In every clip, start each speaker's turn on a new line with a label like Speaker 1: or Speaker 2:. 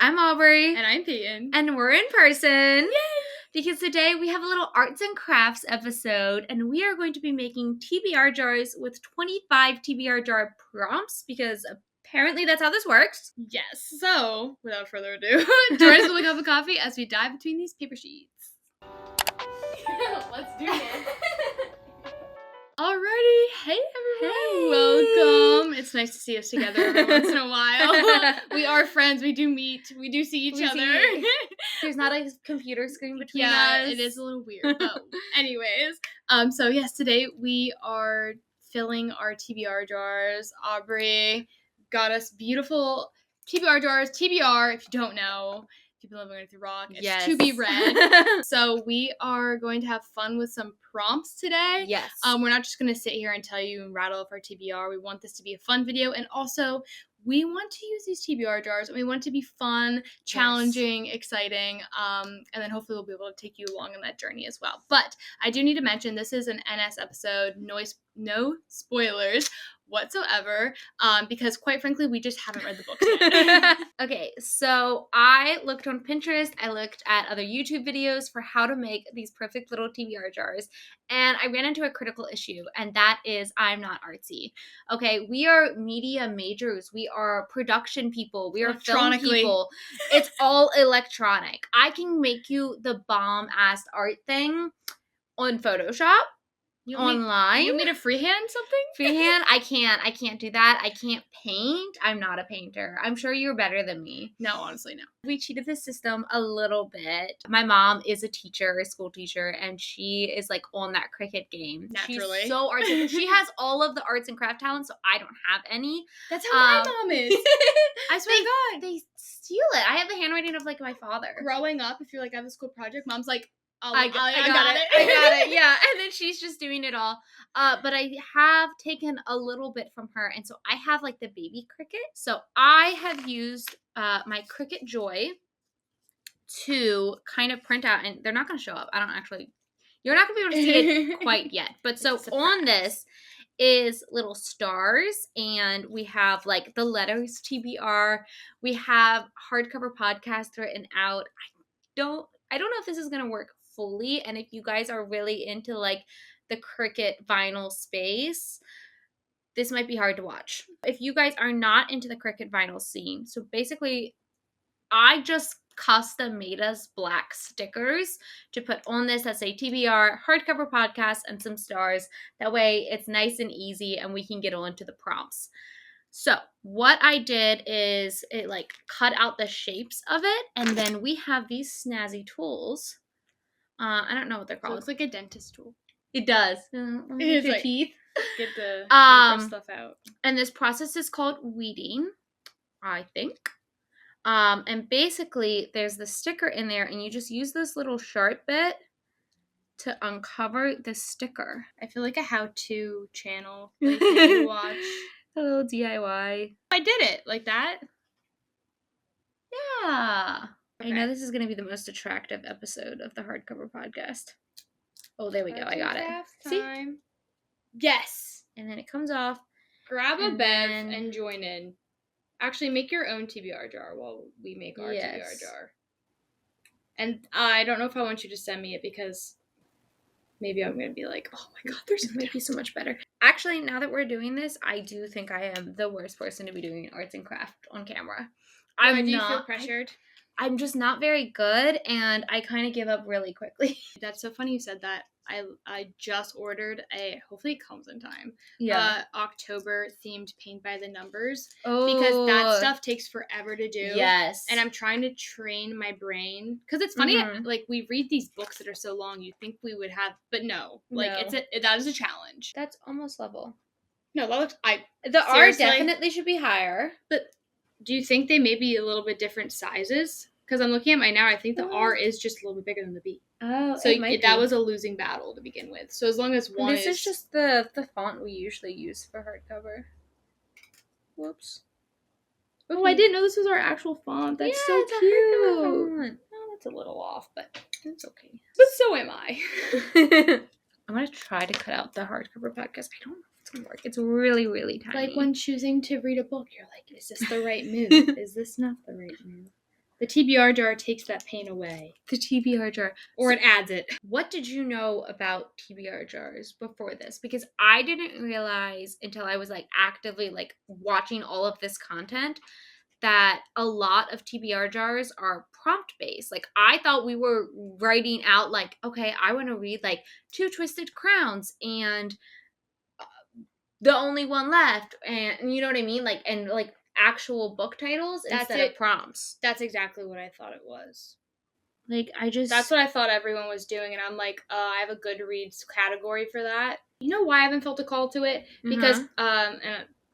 Speaker 1: I'm Aubrey.
Speaker 2: And I'm Peyton.
Speaker 1: And we're in person.
Speaker 2: Yay!
Speaker 1: Because today we have a little arts and crafts episode, and we are going to be making TBR jars with 25 TBR jar prompts, because apparently that's how this works.
Speaker 2: Yes. So, without further ado, join us with a cup of coffee as we dive between these paper sheets. Let's do this. Alrighty, hey everyone, welcome. It's nice to see us together every once in a while. We are friends, we do meet, we do see each other.
Speaker 1: There's not a computer screen between us.
Speaker 2: Yeah, it is a little weird, but anyways. So yes, today we are filling our TBR jars. Aubrey got us beautiful TBR jars. TBR, if you don't know, people living underneath the rock, it's
Speaker 1: yes.
Speaker 2: to be read. So we are going to have fun with some prompts today.
Speaker 1: Yes.
Speaker 2: We're not just going to sit here and tell you and rattle off our TBR. We want this to be a fun video, and also we want to use these TBR jars, and we want it to be fun, challenging, exciting, and then hopefully we'll be able to take you along on that journey as well. But I do need to mention this is an NS episode, no spoilers whatsoever, because quite frankly we just haven't read the books yet.
Speaker 1: Okay, so I looked on Pinterest, I looked at other YouTube videos for how to make these perfect little TBR jars, and I ran into a critical issue, and that is I'm not artsy. Okay, we are media majors, we are production people, we are film people. It's all electronic. I can make you the bomb-ass art thing on Photoshop. Online.
Speaker 2: You want me to freehand something?
Speaker 1: Freehand? I can't do that. I can't paint. I'm not a painter. I'm sure you're better than me.
Speaker 2: No, honestly, no.
Speaker 1: We cheated the system a little bit. My mom is a teacher, a school teacher, and she is like on that cricket game.
Speaker 2: Naturally.
Speaker 1: She's so artsy. She has all of the arts and craft talent, so I don't have any.
Speaker 2: That's how my mom is. I swear to God.
Speaker 1: They steal it. I have the handwriting of like my father.
Speaker 2: Growing up, if you're like, I have a school project, mom's like,
Speaker 1: I got it. Yeah. And then she's just doing it all. But I have taken a little bit from her. And so I have like the baby cricket. So I have used my Cricut Joy to kind of print out. And they're not going to show up. You're not going to be able to see it quite yet. But so on this is little stars. And we have like the letters TBR. We have hardcover podcast written out. I don't know if this is going to work fully, and if you guys are really into like the Cricut vinyl space, this might be hard to watch. If you guys are not into the Cricut vinyl scene, so basically I just custom made us black stickers to put on this that say TBR, hardcover podcast, and some stars. That way it's nice and easy and we can get on to the prompts. So what I did is it like cut out the shapes of it, and then we have these snazzy tools. I don't know what they're called.
Speaker 2: It looks like a dentist tool.
Speaker 1: It does.
Speaker 2: It is
Speaker 1: your
Speaker 2: like,
Speaker 1: teeth.
Speaker 2: Get the stuff out.
Speaker 1: And this process is called weeding, I think. And basically there's the sticker in there, and you just use this little sharp bit to uncover the sticker.
Speaker 2: I feel like a how-to channel like that you watch.
Speaker 1: A little DIY.
Speaker 2: I did it like that.
Speaker 1: Yeah.
Speaker 2: Okay.
Speaker 1: I know this is going to be the most attractive episode of the hardcover podcast. Oh, there we go. I got it. See?
Speaker 2: Yes.
Speaker 1: And then it comes off.
Speaker 2: Grab a bev and join in. Actually, make your own TBR jar while we make our TBR jar. And I don't know if I want you to send me it, because maybe I'm going to be like, oh my God,
Speaker 1: it might be so much better. Actually, now that we're doing this, I do think I am the worst person to be doing arts and craft on camera.
Speaker 2: Do you feel pressured?
Speaker 1: I'm just not very good, and I kind of give up really quickly.
Speaker 2: That's so funny you said that. I just ordered hopefully it comes in time. October themed paint by the numbers. Oh. Because that stuff takes forever to do.
Speaker 1: Yes.
Speaker 2: And I'm trying to train my brain. Because it's funny, like we read these books that are so long, you think we would have, but no. Like that is a challenge.
Speaker 1: That's almost level.
Speaker 2: No, that looks,
Speaker 1: the R definitely should be higher.
Speaker 2: But do you think they may be a little bit different sizes? Because I'm looking at mine now, I think the R is just a little bit bigger than the B.
Speaker 1: Oh,
Speaker 2: so that was a losing battle to begin with. So as long as one
Speaker 1: This is just the font we usually use for hardcover. Whoops.
Speaker 2: Oh, I didn't know this was our actual font. That's so cute.
Speaker 1: Oh, that's a little off, but it's okay.
Speaker 2: But so am I.
Speaker 1: I'm going to try to cut out the hardcover podcast. I don't know if it's going to work. It's really, really tiny.
Speaker 2: Like when choosing to read a book, you're like, is this the right move? Is this not the right move? The TBR jar takes that pain away.
Speaker 1: The TBR jar.
Speaker 2: Or it adds it.
Speaker 1: What did you know about TBR jars before this? Because I didn't realize until I was like actively like watching all of this content that a lot of TBR jars are prompt based. Like I thought we were writing out like, okay, I want to read like Two Twisted Crowns and The Only One Left, and you know what I mean? Like and like actual book titles instead of prompts.
Speaker 2: That's exactly what I thought it was.
Speaker 1: Like
Speaker 2: that's what I thought everyone was doing, and I'm like, I have a Goodreads category for that. You know why I haven't felt a call to it? Because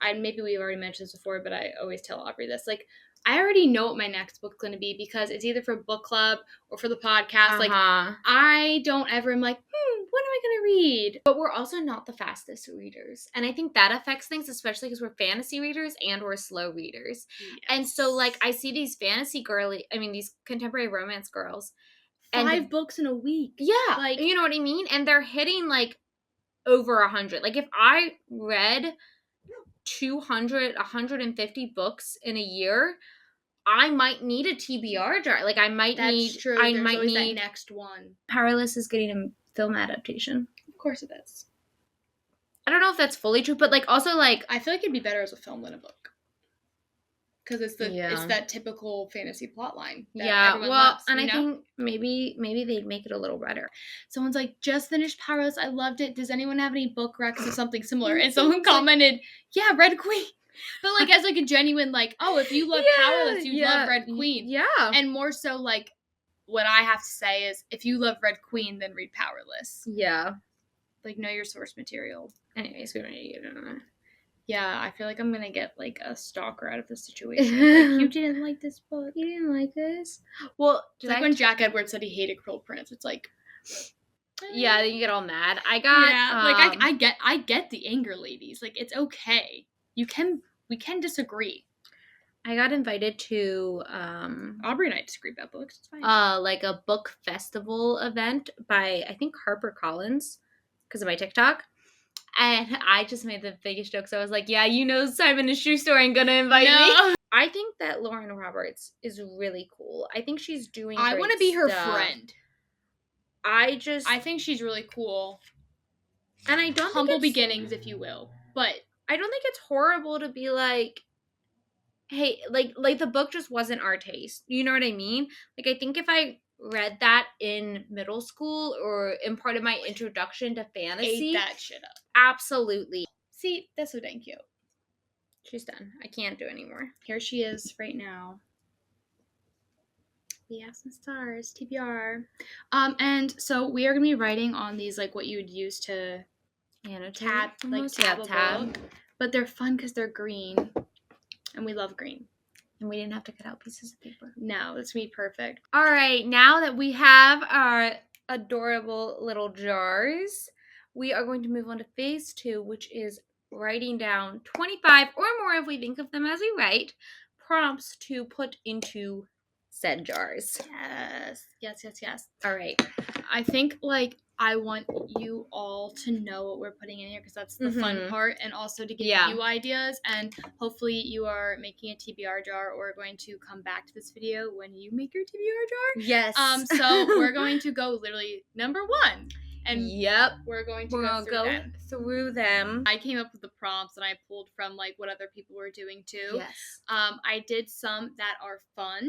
Speaker 2: and maybe we've already mentioned this before, but I always tell Aubrey this. Like, I already know what my next book's going to be because it's either for book club or for the podcast. Like, I don't ever. I'm like, what am I going to read?
Speaker 1: But we're also not the fastest readers, and I think that affects things, especially because we're fantasy readers and we're slow readers. Yes. And so, like, I see these these contemporary romance girls.
Speaker 2: 5 books in a week.
Speaker 1: Yeah. Like, you know what I mean? And they're hitting, like, over 100. Like, if I read 200, 150 books in a year, I might need a TBR jar. Like, I might need...
Speaker 2: That's true. There's always that next one.
Speaker 1: Powerless is getting a film adaptation.
Speaker 2: Of course it is.
Speaker 1: I don't know if that's fully true, but, like, also, like...
Speaker 2: I feel like it'd be better as a film than a book. Because it's that typical fantasy plot line.
Speaker 1: Everyone loves, and I think maybe they'd make it a little better.
Speaker 2: Someone's like, just finished Powerless. I loved it. Does anyone have any book recs of something similar? And someone commented, yeah, Red Queen. But like as like a genuine like, oh, if you love Powerless, you love Red Queen. Yeah. And more so like what I have to say is if you love Red Queen, then read Powerless.
Speaker 1: Yeah.
Speaker 2: Like know your source material.
Speaker 1: Anyways, we don't need to get into that.
Speaker 2: Yeah, I feel like I'm gonna get like a stalker out of this situation. Like, you didn't like this book.
Speaker 1: You didn't like this? Well,
Speaker 2: it's like when Jack Edwards said he hated Cruel Prince. It's like,
Speaker 1: yeah, then you get all mad. I got
Speaker 2: like I get the anger, ladies. Like it's okay. We can disagree.
Speaker 1: I got invited to
Speaker 2: Aubrey and I disagree about books. It's fine.
Speaker 1: Like a book festival event by I think HarperCollins because of my TikTok. And I just made the biggest joke. So I was like, yeah, Simon & Schuster ain't gonna invite me. I think that Lauren Roberts is really cool. I think she's doing great
Speaker 2: I want to be her
Speaker 1: stuff.
Speaker 2: friend. I think she's really cool.
Speaker 1: And I don't
Speaker 2: Humble beginnings, if you will. But
Speaker 1: I don't think it's horrible to be like, hey, like the book just wasn't our taste. You know what I mean? Like, I think if I read that in middle school or in part of my introduction to fantasy,
Speaker 2: ate that shit up.
Speaker 1: Absolutely.
Speaker 2: See, that's so dang cute.
Speaker 1: She's done. I can't do anymore.
Speaker 2: Here she is right now. The Aspen Stars, TBR. And so we are gonna be writing on these like what you would use to tab a book. But they're fun because they're green. And we love green.
Speaker 1: And we didn't have to cut out pieces of paper.
Speaker 2: No, that's gonna be perfect.
Speaker 1: All right, now that we have our adorable little jars, we are going to move on to phase 2, which is writing down 25 or more, if we think of them as we write, prompts to put into said jars.
Speaker 2: Yes.
Speaker 1: All right.
Speaker 2: I think, like, I want you all to know what we're putting in here because that's the fun part, and also to give you ideas, and hopefully you are making a TBR jar or going to come back to this video when you make your TBR jar.
Speaker 1: Yes.
Speaker 2: So we're going to go literally number 1. And we're going to go
Speaker 1: through them.
Speaker 2: I came up with the prompts and I pulled from like what other people were doing too.
Speaker 1: Yes.
Speaker 2: I did some that are fun.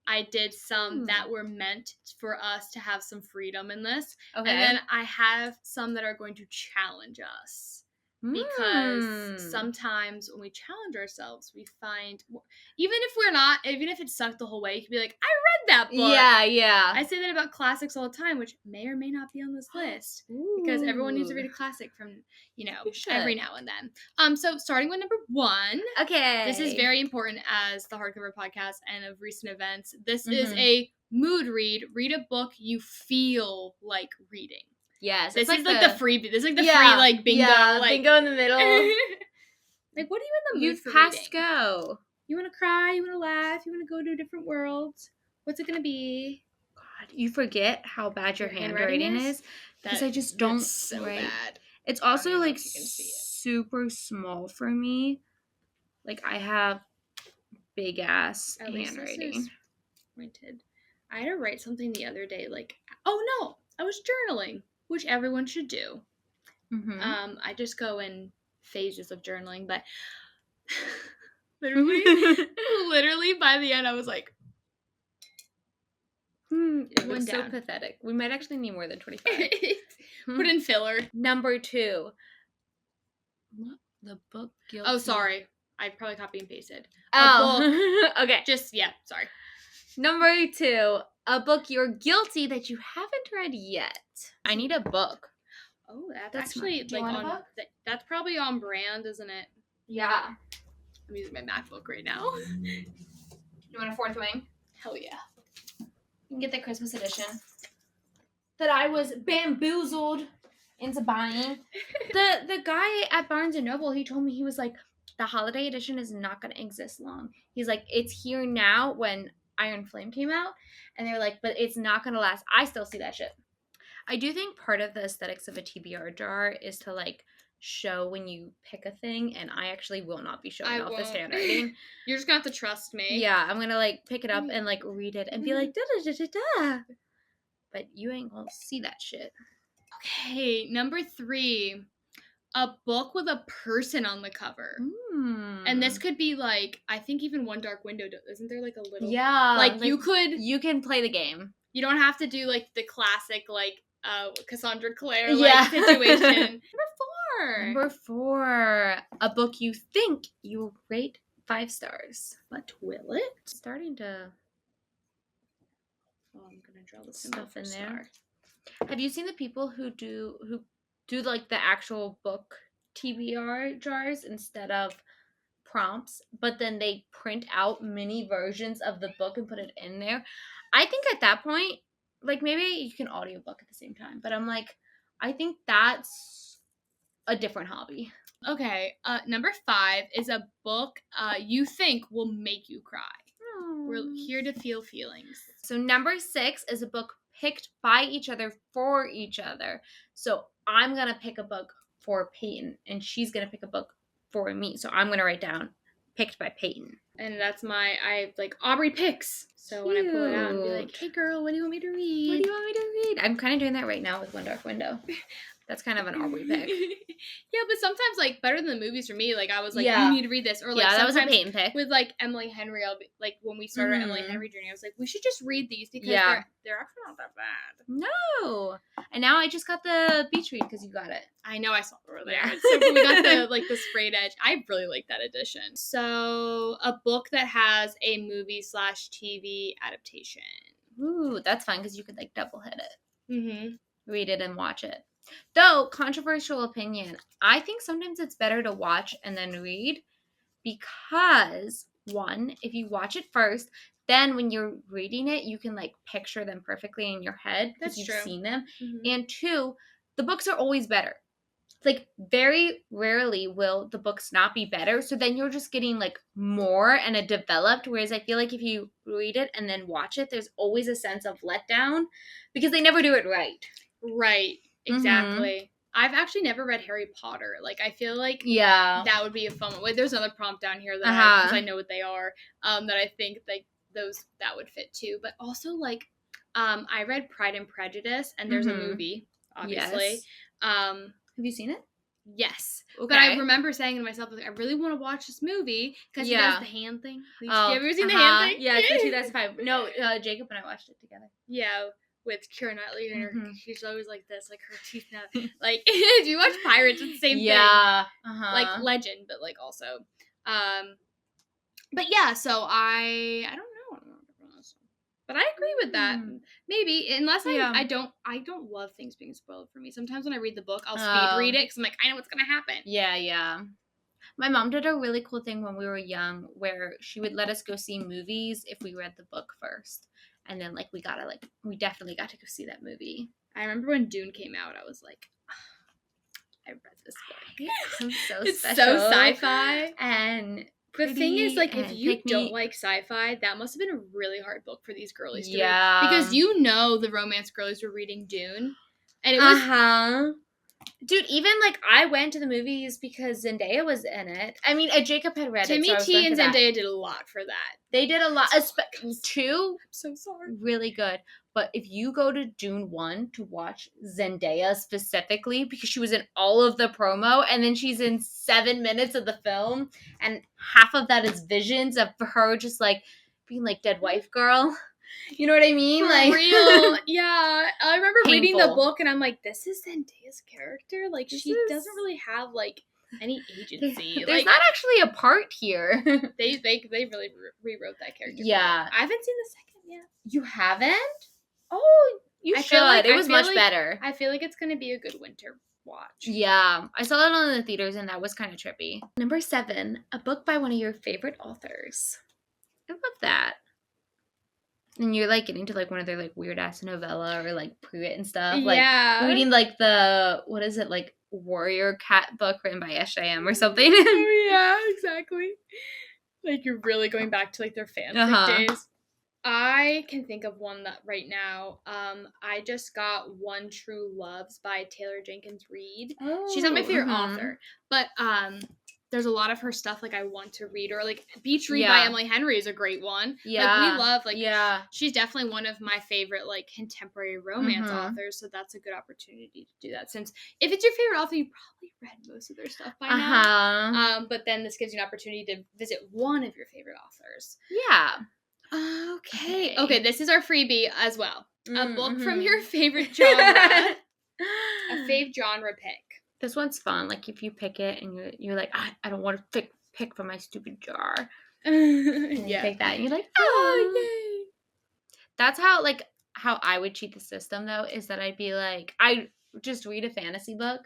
Speaker 2: I did some that were meant for us to have some freedom in this. Okay. And then I have some that are going to challenge us. Because sometimes when we challenge ourselves, we find, even if it sucked the whole way, you can be like, I read that book.
Speaker 1: Yeah.
Speaker 2: I say that about classics all the time, which may or may not be on this list. Because everyone needs to read a classic from, every now and then. So starting with number 1.
Speaker 1: Okay.
Speaker 2: This is very important as the hardcover podcast and of recent events. This is a mood read. Read a book you feel like reading.
Speaker 1: Yes,
Speaker 2: this is like the freebie. This is like the free like bingo.
Speaker 1: Yeah,
Speaker 2: like,
Speaker 1: bingo in the middle.
Speaker 2: Like, what are you in the mood for
Speaker 1: reading?
Speaker 2: You've passed
Speaker 1: go.
Speaker 2: You want to cry? You want to laugh? You want to go to a different world? What's it gonna be?
Speaker 1: God, you forget how bad your handwriting is because I just don't write.
Speaker 2: Bad.
Speaker 1: It's also like super small for me. Like I have big ass handwriting.
Speaker 2: disappointed. I had to write something the other day, like, oh no, I was journaling, which everyone should do.
Speaker 1: Mm-hmm.
Speaker 2: I just go in phases of journaling, but literally by the end, I was like,
Speaker 1: It
Speaker 2: one
Speaker 1: looks so
Speaker 2: down.
Speaker 1: pathetic. We might actually need more than 25.
Speaker 2: Put in filler.
Speaker 1: Number 2. What? The book guilty.
Speaker 2: Oh, sorry. I probably copy and pasted.
Speaker 1: Oh. Okay.
Speaker 2: Just, yeah, sorry.
Speaker 1: Number 2. A book you're guilty that you haven't read yet. I need a book.
Speaker 2: Oh, that's
Speaker 1: actually
Speaker 2: actually,
Speaker 1: like,
Speaker 2: like, on, that's probably on brand, isn't it?
Speaker 1: Yeah.
Speaker 2: I'm using my MacBook right now.
Speaker 1: You want a 4th wing?
Speaker 2: Hell yeah.
Speaker 1: You can get the Christmas edition that I was bamboozled into buying. The guy at Barnes & Noble, he told me, he was like, the holiday edition is not going to exist long. He's like, it's here now when Iron Flame came out. And they're like, but it's not going to last. I still see that shit. I do think part of the aesthetics of a TBR jar is to, like, show when you pick a thing, and I actually will not be showing off this handwriting.
Speaker 2: You're just going to have to trust me.
Speaker 1: Yeah, I'm going to, like, pick it up and, like, read it and be like, da-da-da-da-da. But you ain't going to see that shit.
Speaker 2: Okay, number 3. A book with a person on the cover. And this could be, like, I think even One Dark Window, isn't there, like, a little...
Speaker 1: Yeah.
Speaker 2: Like you could...
Speaker 1: You can play the game.
Speaker 2: You don't have to do, like, the classic, like, Cassandra Clare, like, situation.
Speaker 1: Number 4. A book you think you rate 5 stars.
Speaker 2: But will it?
Speaker 1: Starting to...
Speaker 2: Oh, I'm gonna draw the stuff in
Speaker 1: there. Have you seen the people who do like the actual book TBR jars instead of prompts, but then they print out mini versions of the book and put it in there? I think at that point, like, maybe you can audiobook at the same time, but I'm like, I think that's a different hobby.
Speaker 2: Okay, number 5 is a book you think will make you cry. We're here to feel feelings.
Speaker 1: So number 6 is a book picked by each other for each other. So I'm going to pick a book for Peyton, and she's going to pick a book for me. So I'm going to write down picked by Peyton.
Speaker 2: And that's I like, Aubrey picks. So when I pull it out and be like, hey girl, what do you want me to read?
Speaker 1: What do you want me to read? I'm kind of doing that right now with One Dark Window. That's kind of an Aubrey pick.
Speaker 2: Yeah, but sometimes, like, better than the movies for me, like, I was like,
Speaker 1: Yeah.
Speaker 2: you need to read this. Or, like,
Speaker 1: yeah, that was a Peyton pick.
Speaker 2: With, like, Emily Henry, I'll be, like, when we started our Emily Henry journey, I was like, we should just read these because they're actually not that bad.
Speaker 1: No. And now I just got the beach read because you got it.
Speaker 2: I know, I saw it over there. Yeah. So we got the, like, the sprayed edge. I really like that edition. So, a book that has a movie/TV adaptation.
Speaker 1: Ooh, that's fun because you could, like, double hit it.
Speaker 2: Mm-hmm.
Speaker 1: Read it and watch it. Though, controversial opinion, I think sometimes it's better to watch and then read because, one, if you watch it first, then when you're reading it, you can, like, picture them perfectly in your head because you've seen them. Mm-hmm. And 2, the books are always better. Like, very rarely will the books not be better. So then you're just getting, like, more and a developed. Whereas I feel like if you read it and then watch it, there's always a sense of letdown because they never do it right.
Speaker 2: Right. Exactly. Mm-hmm. I've actually never read Harry Potter. Like, I feel like that would be a fun one. Wait, there's another prompt down here that because I know what they are, that I think, like, that would fit too. But also, like, I read Pride and Prejudice, and there's a movie, obviously.
Speaker 1: Yes. Have you seen it?
Speaker 2: Yes. Okay. But I remember saying to myself, like, I really want to watch this movie because he does the hand thing. Have you ever seen the hand thing?
Speaker 1: Yeah, it's the 2005. No, Jacob and I watched it together.
Speaker 2: Yeah. With Keira Knightley, and she's always like this, like her teeth now. Like, if you watch Pirates, it's the same thing. Yeah. Like Legend, but, like, also. But yeah, so I don't know. But I agree with that. Maybe, unless I don't love things being spoiled for me. Sometimes when I read the book, I'll speed read it because I'm like, I know what's gonna happen. Yeah.
Speaker 1: My mom did a really cool thing when we were young where she would let us go see movies if we read the book first. And then, like, we definitely got to go see that movie.
Speaker 2: I remember when Dune came out, I was like, I read this book.
Speaker 1: I'm so
Speaker 2: it's
Speaker 1: special.
Speaker 2: So sci-fi.
Speaker 1: And
Speaker 2: the thing is, like, if you don't like sci-fi, that must have been a really hard book for these girlies to read. Because the romance girlies were reading Dune. And it was...
Speaker 1: Dude, even like I went to the movies because Zendaya was in it. I mean, Jacob had read it.
Speaker 2: Timmy
Speaker 1: So I was
Speaker 2: T
Speaker 1: going
Speaker 2: and
Speaker 1: for that.
Speaker 2: Zendaya did a lot for that.
Speaker 1: They did a lot. Two,
Speaker 2: I'm so sorry.
Speaker 1: really good. But if you go to Dune 1 to watch Zendaya specifically, because she was in all of the promo, and then she's in 7 minutes of the film, and half of that is visions of her just like being like dead wife girl. You know what I mean?
Speaker 2: For
Speaker 1: like
Speaker 2: real. Yeah. I remember reading the
Speaker 1: Painful.
Speaker 2: book and I'm like, this is Zendaya's character? Like,
Speaker 1: This
Speaker 2: she
Speaker 1: is-
Speaker 2: doesn't really have, like, any agency.
Speaker 1: There's
Speaker 2: like,
Speaker 1: not actually a part here.
Speaker 2: they really rewrote that character.
Speaker 1: Yeah.
Speaker 2: I haven't seen the second yet.
Speaker 1: You haven't? Oh, you
Speaker 2: I
Speaker 1: should.
Speaker 2: feel like-
Speaker 1: it
Speaker 2: I
Speaker 1: was
Speaker 2: feel
Speaker 1: much
Speaker 2: like-
Speaker 1: better.
Speaker 2: I feel like it's going to be a good winter watch.
Speaker 1: Yeah, I saw that on the theaters and that was kind of trippy. Number 7, a book by one of your favorite authors. I love that. And you're like getting to like one of their like weird ass novella or like pre-written stuff. Like
Speaker 2: Yeah.
Speaker 1: reading like the, what is it, like warrior cat book written by S.J.M. or something.
Speaker 2: Oh, yeah, exactly. Like, you're really going back to, like, their fanfic days. I can think of one that right now. I just got One True Loves by Taylor Jenkins Reid. She's not my favorite author, but there's a lot of her stuff like I want to read, or like Beach Read by Emily Henry is a great one.
Speaker 1: Yeah.
Speaker 2: Like we love
Speaker 1: yeah.
Speaker 2: she's definitely one of my favorite like contemporary romance authors, so that's a good opportunity to do that. Since if it's your favorite author, you probably read most of their stuff by now. But then this gives you an opportunity to visit one of your favorite authors.
Speaker 1: Yeah.
Speaker 2: Okay, this is our freebie as well. A book from your favorite genre. A fave genre pick.
Speaker 1: This one's fun. Like if you pick it and you're like, I don't want to pick from my stupid jar. And you pick that and you're like, oh yay. That's how I would cheat the system though, is that I'd be like, I'd just read a fantasy book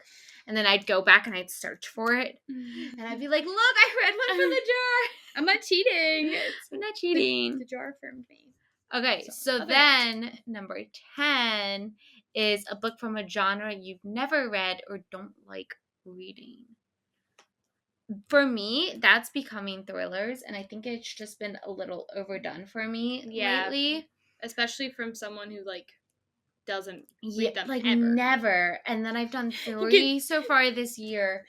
Speaker 1: and then I'd go back and I'd search for it. And I'd be like, look, I read one from the jar.
Speaker 2: I'm not cheating.
Speaker 1: I'm not cheating.
Speaker 2: The jar affirmed me.
Speaker 1: Okay, so then number 10 is a book from a genre you've never read or don't like reading. For me, that's becoming thrillers, and I think it's just been a little overdone for me lately.
Speaker 2: Especially from someone who like doesn't read them
Speaker 1: like
Speaker 2: ever.
Speaker 1: Never. And then I've done 3 so far this year.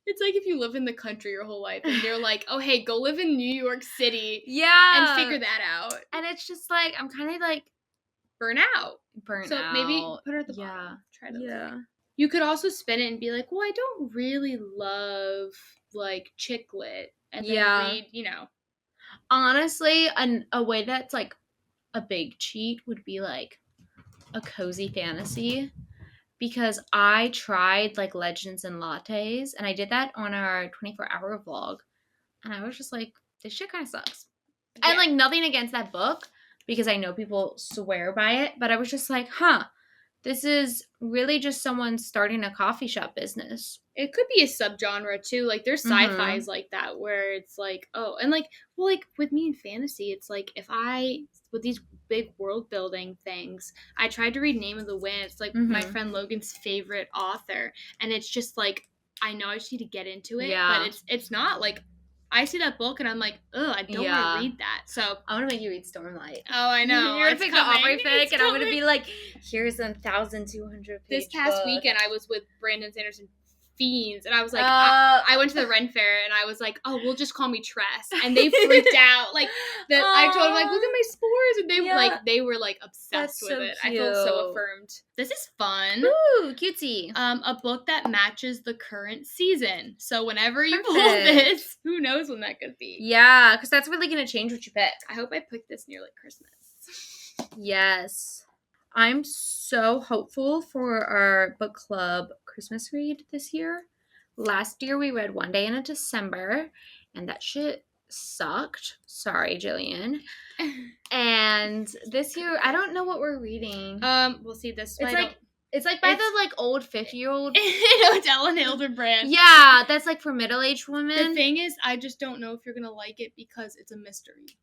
Speaker 2: It's like if you live in the country your whole life and they're like, oh hey, go live in New York City.
Speaker 1: Yeah.
Speaker 2: And figure that out.
Speaker 1: And it's just like I'm kind of like
Speaker 2: burnt out. So maybe put her at the bottom. Try to.
Speaker 1: Yeah.
Speaker 2: You could also spin it and be like, well, I don't really love like chick lit, and then read,
Speaker 1: Honestly, a way that's like a big cheat would be like a cozy fantasy, because I tried like Legends and Lattes, and I did that on our 24-hour vlog, and I was just like, this shit kind of sucks. And like nothing against that book, because I know people swear by it, but I was just like, this is really just someone starting a coffee shop business.
Speaker 2: It could be a subgenre too. Like there's sci-fis like that where it's like, oh, and like, well, like with me in fantasy, it's like with these big world building things, I tried to read Name of the Wind. It's like my friend Logan's favorite author, and it's just like, I know I just need to get into it, but it's not like, I see that book and I'm like, ugh, I don't want to read that. So
Speaker 1: I'm gonna make you read Stormlight.
Speaker 2: Oh, I know.
Speaker 1: You're gonna pick the Aubrey fic, and I'm gonna be like, here's 1,200 page
Speaker 2: This past
Speaker 1: book.
Speaker 2: weekend, I was with Brandon Sanderson Fiends, and I was like, I went to the Ren Fair, and I was like, oh, we'll just call me Tress, and they freaked out. Like, I told them, like, look at my spores, and they were like obsessed with it.
Speaker 1: Cute.
Speaker 2: I felt so affirmed. This is fun.
Speaker 1: Ooh, cutesy.
Speaker 2: A book that matches the current season. So whenever you pull this, who knows when that could be?
Speaker 1: Yeah, because that's really gonna change what you pick.
Speaker 2: I hope I pick this near like Christmas.
Speaker 1: Yes. I'm so hopeful for our book club Christmas read this year. Last year we read One Day in December, and that shit sucked. Sorry, Jillian. And this year, I don't know what we're reading.
Speaker 2: We'll see this.
Speaker 1: It's like by the like old 50-year-old
Speaker 2: Odell and Hildebrand.
Speaker 1: Yeah, that's like for middle-aged women.
Speaker 2: The thing is, I just don't know if you're gonna like it because it's a mystery.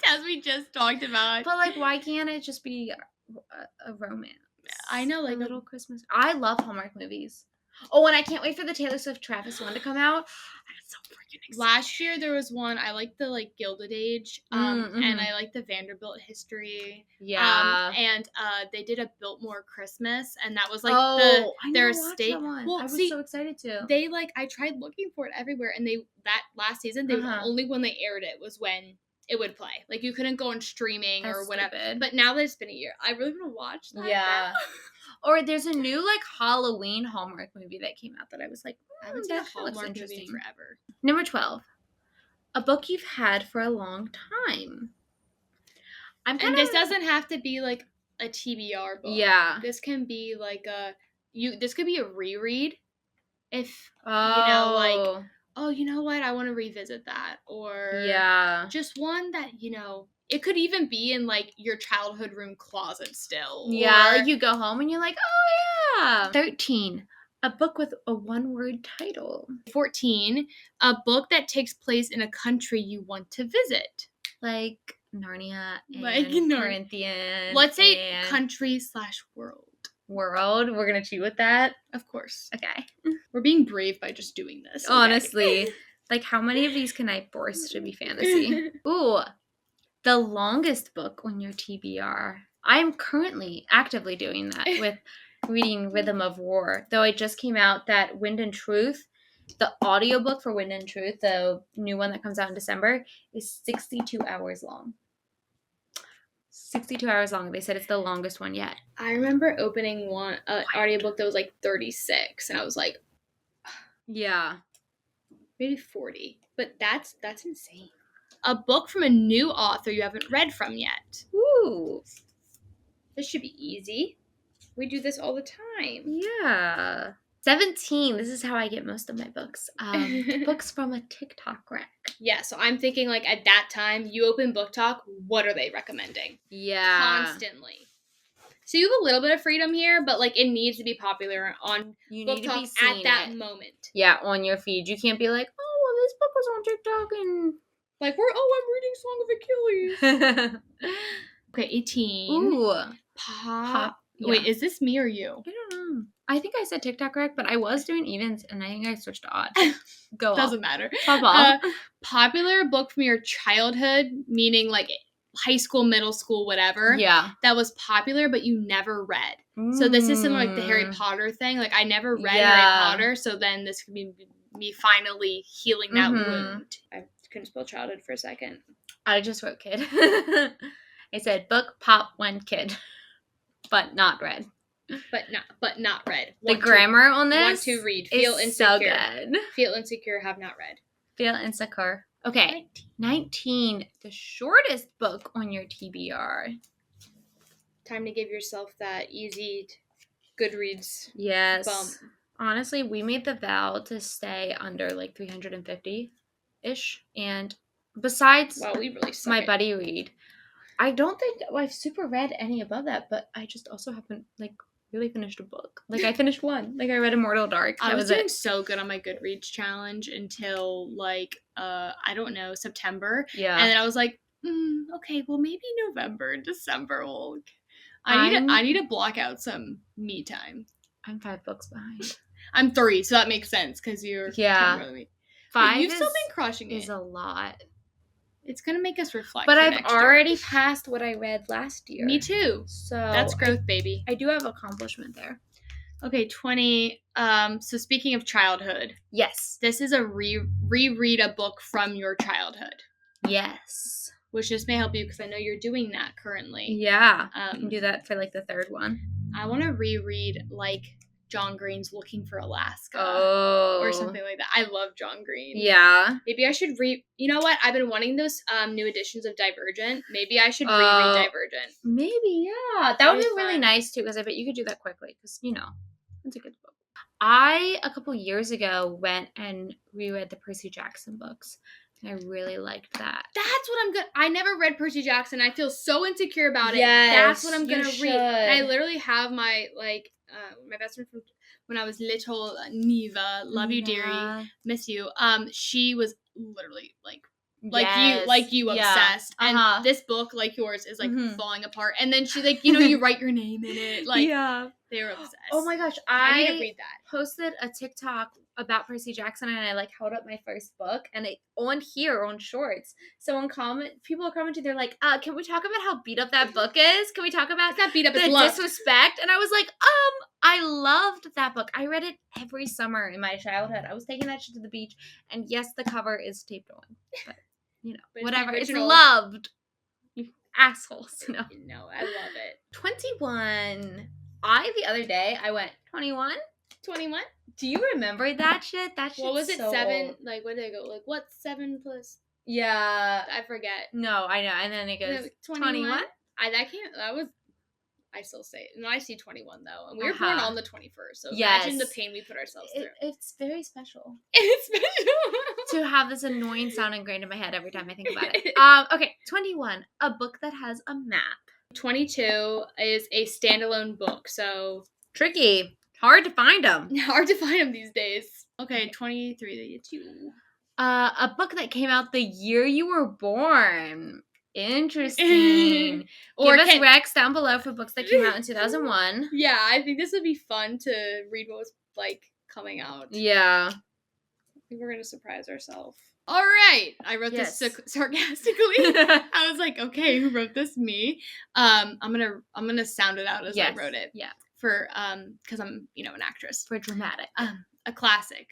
Speaker 2: As we just talked about.
Speaker 1: But like, why can't it just be a romance?
Speaker 2: I know, like
Speaker 1: a little Christmas. I love Hallmark movies. Oh, and I can't wait for the Taylor Swift Travis one to come out. I'm so freaking can exceed.
Speaker 2: Last year there was one, I liked the like Gilded Age, and
Speaker 1: mhm.
Speaker 2: I liked the Vanderbilt history.
Speaker 1: Yeah.
Speaker 2: And they did a Biltmore Christmas, and that was like
Speaker 1: Oh, I
Speaker 2: their
Speaker 1: never watched
Speaker 2: state.
Speaker 1: that one.
Speaker 2: Well,
Speaker 1: I was
Speaker 2: see,
Speaker 1: so excited to.
Speaker 2: they like I tried looking for it everywhere, and that last season they would
Speaker 1: Uh-huh.
Speaker 2: only when they aired it was when it would play. Like you couldn't go on streaming
Speaker 1: That's
Speaker 2: or whatever.
Speaker 1: stupid.
Speaker 2: But now that it's been a year, I really want to watch that.
Speaker 1: Yeah.
Speaker 2: now.
Speaker 1: Or there's a new like Halloween Hallmark movie that came out that I was like,
Speaker 2: I haven't seen a
Speaker 1: that looks
Speaker 2: Hallmark movie
Speaker 1: interesting.
Speaker 2: forever.
Speaker 1: Number 12. A book you've had for a long time.
Speaker 2: And this doesn't have to be like a TBR book.
Speaker 1: Yeah.
Speaker 2: This can be like this could be a reread if
Speaker 1: Oh.
Speaker 2: oh, you know what? I want to revisit that. Or
Speaker 1: Yeah.
Speaker 2: just one that, it could even be in like your childhood room closet still.
Speaker 1: Yeah,
Speaker 2: Or
Speaker 1: like you go home and you're like, oh yeah. 13. A book with a one-word title.
Speaker 2: 14, a book that takes place in a country you want to visit.
Speaker 1: Like Narnia and
Speaker 2: Like
Speaker 1: Corinthian.
Speaker 2: Let's say
Speaker 1: and
Speaker 2: country/world.
Speaker 1: world. We're going to cheat with that?
Speaker 2: Of course.
Speaker 1: Okay.
Speaker 2: We're being brave by just doing this. Okay?
Speaker 1: Honestly. Like, how many of these can I force to be fantasy? Ooh. The longest book on your TBR. I'm currently actively doing that with reading Rhythm of War. Though I just came out that Wind and Truth, the audiobook for Wind and Truth, the new one that comes out in December, is 62 hours long. 62 hours long. They said it's the longest one yet.
Speaker 2: I remember opening one audiobook that was like 36, and I was like,
Speaker 1: yeah,
Speaker 2: maybe 40. But that's insane. A book from a new author you haven't read from yet.
Speaker 1: Ooh.
Speaker 2: This should be easy. We do this all the time.
Speaker 1: Yeah. 17. This is how I get most of my books. Books from a TikTok rack.
Speaker 2: Yeah, so I'm thinking like at that time, you open Book Talk, what are they recommending?
Speaker 1: Yeah.
Speaker 2: Constantly. So you have a little bit of freedom here, but like it needs to be popular on Book Talk at that moment.
Speaker 1: Yeah, on your feed. You can't be like, oh, well, this book was on TikTok and
Speaker 2: like I'm reading Song of Achilles. Okay, 18.
Speaker 1: Ooh.
Speaker 2: Pop. Yeah. Wait, is this me or you?
Speaker 1: I don't know. I think I said TikTok correct, but I was doing evens and I think I switched to odd. Go off.
Speaker 2: Doesn't matter.
Speaker 1: Pop off.
Speaker 2: Popular book from your childhood, meaning like high school, middle school, whatever.
Speaker 1: Yeah.
Speaker 2: That was popular, but you never read. So this is similar like the Harry Potter thing. Like I never read Harry Potter, so then this could be me finally healing that wound. I couldn't spell childhood for a second.
Speaker 1: I just wrote kid. I said book, pop, when kid. But not read.
Speaker 2: But not read.
Speaker 1: The grammar on this
Speaker 2: want to read. Feel
Speaker 1: is
Speaker 2: insecure.
Speaker 1: So good.
Speaker 2: Feel insecure, have not read.
Speaker 1: Feel insecure. Okay. 19. The shortest book on your TBR.
Speaker 2: Time to give yourself that easy Goodreads
Speaker 1: yes.
Speaker 2: bump.
Speaker 1: Honestly, we made the vow to stay under like 350-ish. And besides
Speaker 2: we really suck
Speaker 1: my buddy read, I don't think I've super read any above that, but I just also haven't like really finished a book. Like I finished one. Like I read Immortal Dark.
Speaker 2: I was doing so good on my Goodreads challenge until like I don't know, September.
Speaker 1: Yeah.
Speaker 2: And then I was like, okay, well maybe November, December will I need to block out some me time.
Speaker 1: I'm 5 books behind.
Speaker 2: I'm 3, so that makes sense because you're
Speaker 1: 5
Speaker 2: but you've still been crushing it.
Speaker 1: Is a lot.
Speaker 2: It's going to make us reflect.
Speaker 1: But I've already passed what I read last year.
Speaker 2: Me too.
Speaker 1: So
Speaker 2: that's growth, baby.
Speaker 1: I do have accomplishment there.
Speaker 2: Okay, 20. So speaking of childhood.
Speaker 1: Yes.
Speaker 2: This is a reread a book from your childhood.
Speaker 1: Yes.
Speaker 2: Which just may help you because I know you're doing that currently.
Speaker 1: Yeah. You can do that for like the third one.
Speaker 2: I want to reread like John Green's Looking for Alaska.
Speaker 1: Oh.
Speaker 2: Or something like that. I love John Green.
Speaker 1: Yeah.
Speaker 2: Maybe I should you know what? I've been wanting those new editions of Divergent. Maybe I should reread Divergent.
Speaker 1: Maybe, yeah. That would be really nice too, because I bet you could do that quickly. Because, it's a good book. I, a couple years ago, went and reread the Percy Jackson books. And I really liked that.
Speaker 2: That's what I'm good. I never read Percy Jackson. I feel so insecure about it.
Speaker 1: Yes,
Speaker 2: that's what I'm gonna
Speaker 1: should.
Speaker 2: read. And I literally have my my best friend from when I was little, Neva. Love you, dearie. Miss you. She was literally like you obsessed. And this book, like yours, is like falling apart. And then she you write your name in it. Like They were obsessed.
Speaker 1: Oh my gosh,
Speaker 2: I need to read that.
Speaker 1: posted a TikTok about Percy Jackson, and I like held up my first book, and it on shorts. So people are commenting, they're like, can we talk about how beat up that book is? Can we talk about
Speaker 2: It's not beat up,
Speaker 1: the
Speaker 2: it's loved.
Speaker 1: disrespect? And I was like, I loved that book. I read it every summer in my childhood. I was taking that shit to the beach, and yes, the cover is taped on, but
Speaker 2: But
Speaker 1: whatever. It's
Speaker 2: original.
Speaker 1: loved. You assholes. No,
Speaker 2: I love it.
Speaker 1: 21. The other day I went 21.
Speaker 2: 21.
Speaker 1: Do you remember that shit? That shit.
Speaker 2: What was it?
Speaker 1: So
Speaker 2: 7?
Speaker 1: old.
Speaker 2: Like, where did it go? Like, what's 7 plus?
Speaker 1: Yeah.
Speaker 2: I forget.
Speaker 1: No, I know. And then it goes 21.
Speaker 2: I still say it. No, I see 21 though. And we were born on the 21st. So
Speaker 1: yes.
Speaker 2: Imagine the pain we put ourselves through.
Speaker 1: It's very special.
Speaker 2: It's special.
Speaker 1: To have this annoying sound ingrained in my head every time I think about it. Okay, 21. A book that has a map.
Speaker 2: 22 is a standalone book. So
Speaker 1: tricky. Hard to find them.
Speaker 2: Hard to find them these days. Okay, 23. It's you.
Speaker 1: A book that came out the year you were born. Interesting. Give us recs down below for books that came out in 2001.
Speaker 2: Yeah, I think this would be fun to read what was like coming out.
Speaker 1: Yeah.
Speaker 2: I think we're gonna surprise ourselves. All right, I wrote this sarcastically. I was like, okay, who wrote this? Me. I'm gonna sound it out as I wrote it.
Speaker 1: Yeah.
Speaker 2: For because I'm an actress.
Speaker 1: For dramatic.
Speaker 2: A classic.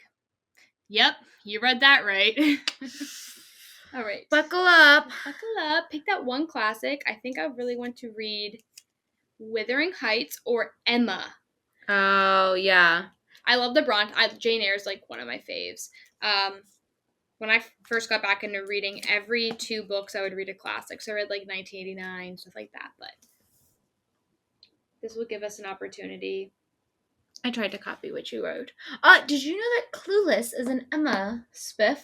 Speaker 2: Yep, you read that right. All right.
Speaker 1: Buckle up.
Speaker 2: Pick that one classic. I think I really want to read Wuthering Heights or Emma.
Speaker 1: Oh, yeah.
Speaker 2: I love the Bronte. Jane Eyre is like one of my faves. When I first got back into reading, every 2 books I would read a classic. So I read like 1989, stuff like that. But this will give us an opportunity.
Speaker 1: I tried to copy what you wrote. Did you know that Clueless is an Emma spiff?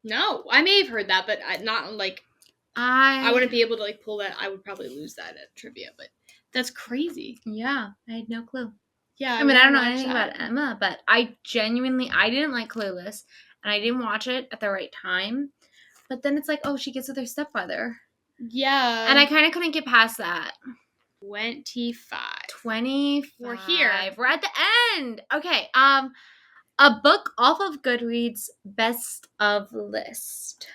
Speaker 2: No, I may have heard that, but not like I wouldn't be able to like pull that. I would probably lose that at trivia, but that's crazy.
Speaker 1: Yeah, I had no clue.
Speaker 2: Yeah,
Speaker 1: I mean, I don't know anything about Emma, but I didn't like Clueless, and I didn't watch it at the right time. But then it's like, oh, she gets with her stepfather.
Speaker 2: Yeah.
Speaker 1: And I kind of couldn't get past that.
Speaker 2: 25.
Speaker 1: We're here. We're at the end. Okay. A book off of Goodreads best of list.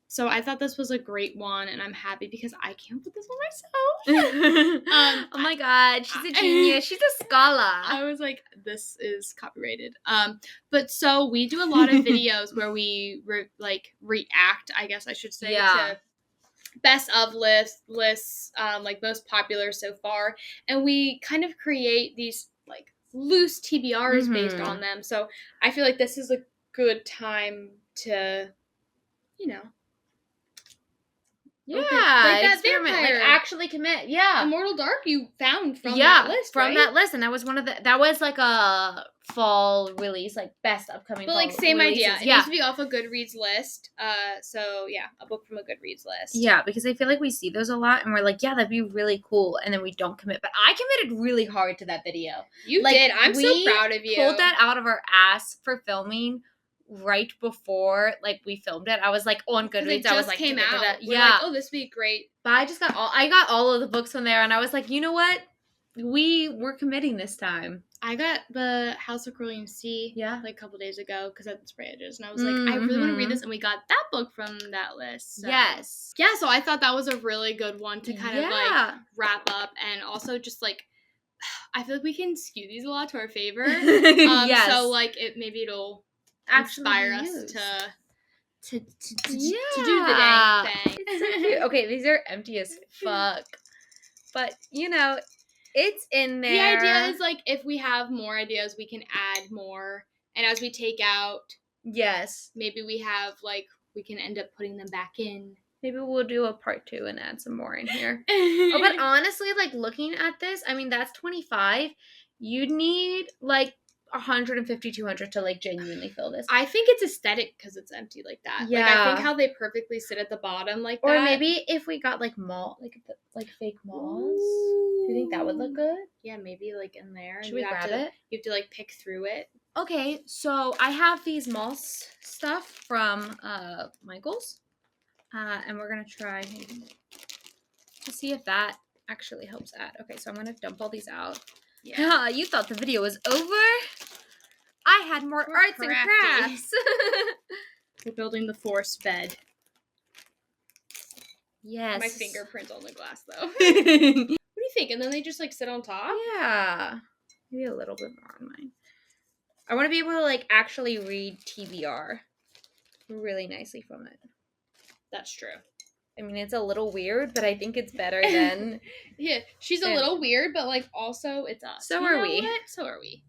Speaker 2: So I thought this was a great one, and I'm happy because I came up with this one myself.
Speaker 1: Oh my god, she's a genius. She's a scholar.
Speaker 2: I was like, this is copyrighted. But so we do a lot of videos where we react, I guess I should say, to best of lists, like most popular so far, and we kind of create these like loose TBRs based on them. So I feel like this is a good time to,
Speaker 1: like that vampire, like actually commit. Yeah,
Speaker 2: Immortal Dark you found from that list, right?
Speaker 1: that list, and that was that was like a fall release, like best upcoming.
Speaker 2: But like same releases. Idea. It needs to be off a Goodreads list. So yeah, a book from a Goodreads list.
Speaker 1: Yeah, because I feel like we see those a lot, and we're like, yeah, that'd be really cool, and then we don't commit. But I committed really hard to that video.
Speaker 2: You did. I'm so proud of you.
Speaker 1: Pulled that out of our ass for filming. Right before we filmed it, I was like on Goodreads. I was like,
Speaker 2: came out.
Speaker 1: Yeah.
Speaker 2: Like, oh, this would be great.
Speaker 1: But I got all of the books from there, and I was like, you know what? We're committing this time.
Speaker 2: I got the House of Cerulean Sea like a couple days ago because I had the spray edges, and I was like, I really want to read this, and we got that book from that list. So.
Speaker 1: Yes.
Speaker 2: Yeah, so I thought that was a really good one to kind of like wrap up, and also just like I feel like we can skew these a lot to our favor. Yes. So like it'll inspire us to do the dang thing.
Speaker 1: It's so cute. Okay, these are empty as fuck. But it's in there.
Speaker 2: The idea is like if we have more ideas, we can add more. And as we take out, maybe we can end up putting them back in.
Speaker 1: Maybe we'll do a part 2 and add some more in here. But honestly, like looking at this, I mean that's 25. You'd need 150, 200 to genuinely fill this.
Speaker 2: I think it's aesthetic because it's empty like that. Yeah. I think how they perfectly sit at the bottom like that.
Speaker 1: Or maybe if we got mall, fake malls. Do you think that would look good?
Speaker 2: Yeah, maybe in there.
Speaker 1: Should we grab it?
Speaker 2: You have to pick through it.
Speaker 1: Okay, so I have these mall stuff from Michael's. And we're going to try to see if that actually helps add. Okay, so I'm going to dump all these out. Yeah. You thought the video was over? I had more
Speaker 2: We're
Speaker 1: arts and
Speaker 2: crafty.
Speaker 1: crafts.
Speaker 2: We're building the forest bed.
Speaker 1: Yes.
Speaker 2: My fingerprint on the glass, though. What do you think? And then they just like sit on top?
Speaker 1: Yeah. Maybe a little bit more on mine. I want to be able to like actually read TBR really nicely from it.
Speaker 2: That's true.
Speaker 1: I mean, it's a little weird, but I think it's better than...
Speaker 2: Yeah, she's a little weird, but like also it's us.
Speaker 1: So
Speaker 2: You
Speaker 1: are
Speaker 2: know
Speaker 1: we.
Speaker 2: what? So are we.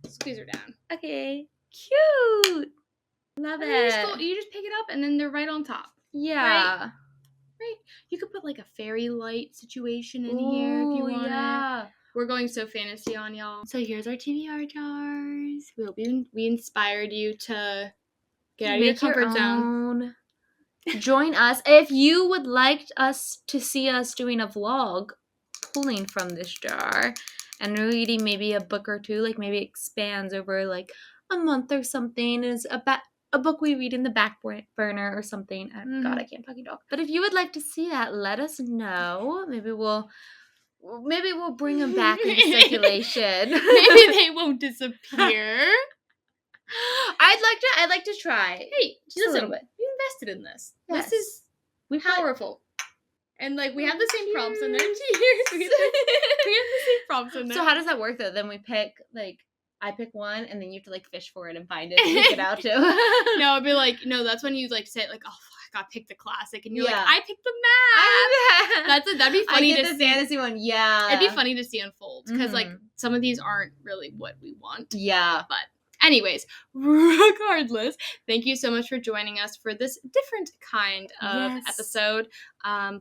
Speaker 2: Squeeze her down.
Speaker 1: Okay. Cute. Love it.
Speaker 2: You just pick it up and then they're right on top.
Speaker 1: Yeah.
Speaker 2: Right? You could put like a fairy light situation in here if you want it. We're going so fantasy on y'all. So here's our TBR jars. We hope we inspired you to get out of your comfort zone.
Speaker 1: Join us if you would like us to see us doing a vlog pulling from this jar and reading maybe a book or two, like maybe expands over like a month or something, is a book we read in the back burner or something. God, I can't fucking talk. But if you would like to see that, let us know. Maybe we'll bring them back into circulation.
Speaker 2: Maybe they won't disappear.
Speaker 1: I'd like to try.
Speaker 2: Hey,
Speaker 1: just a little bit.
Speaker 2: We invested in this.
Speaker 1: Yes.
Speaker 2: This is powerful. And like we have the same prompts in there. Cheers. We have the same prompts in there.
Speaker 1: So how does that work though? Then we pick like I pick one and then you have to like fish for it and find it and pick it out too.
Speaker 2: No, it'd be like that's when you like say like, oh fuck, I picked the classic and you're like, I picked the map. That'd be funny
Speaker 1: to see. Fantasy one, yeah.
Speaker 2: It'd be funny to see unfold because like some of these aren't really what we want.
Speaker 1: Yeah.
Speaker 2: But anyways, regardless, thank you so much for joining us for this different kind of episode.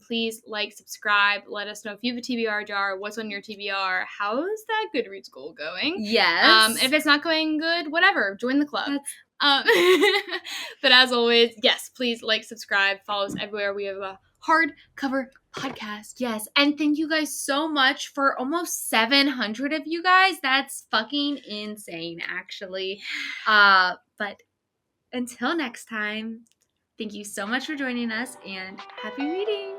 Speaker 2: Please like, subscribe, let us know if you have a TBR jar, what's on your TBR, how's that Goodreads goal going?
Speaker 1: Yes.
Speaker 2: If it's not going good, whatever, join the club. But as always, yes, please like, subscribe, follow us everywhere. We have a hardcover podcast.
Speaker 1: Yes, and thank you guys so much for almost 700 of you guys. That's fucking insane, actually. But until next time, thank you so much for joining us, and happy reading!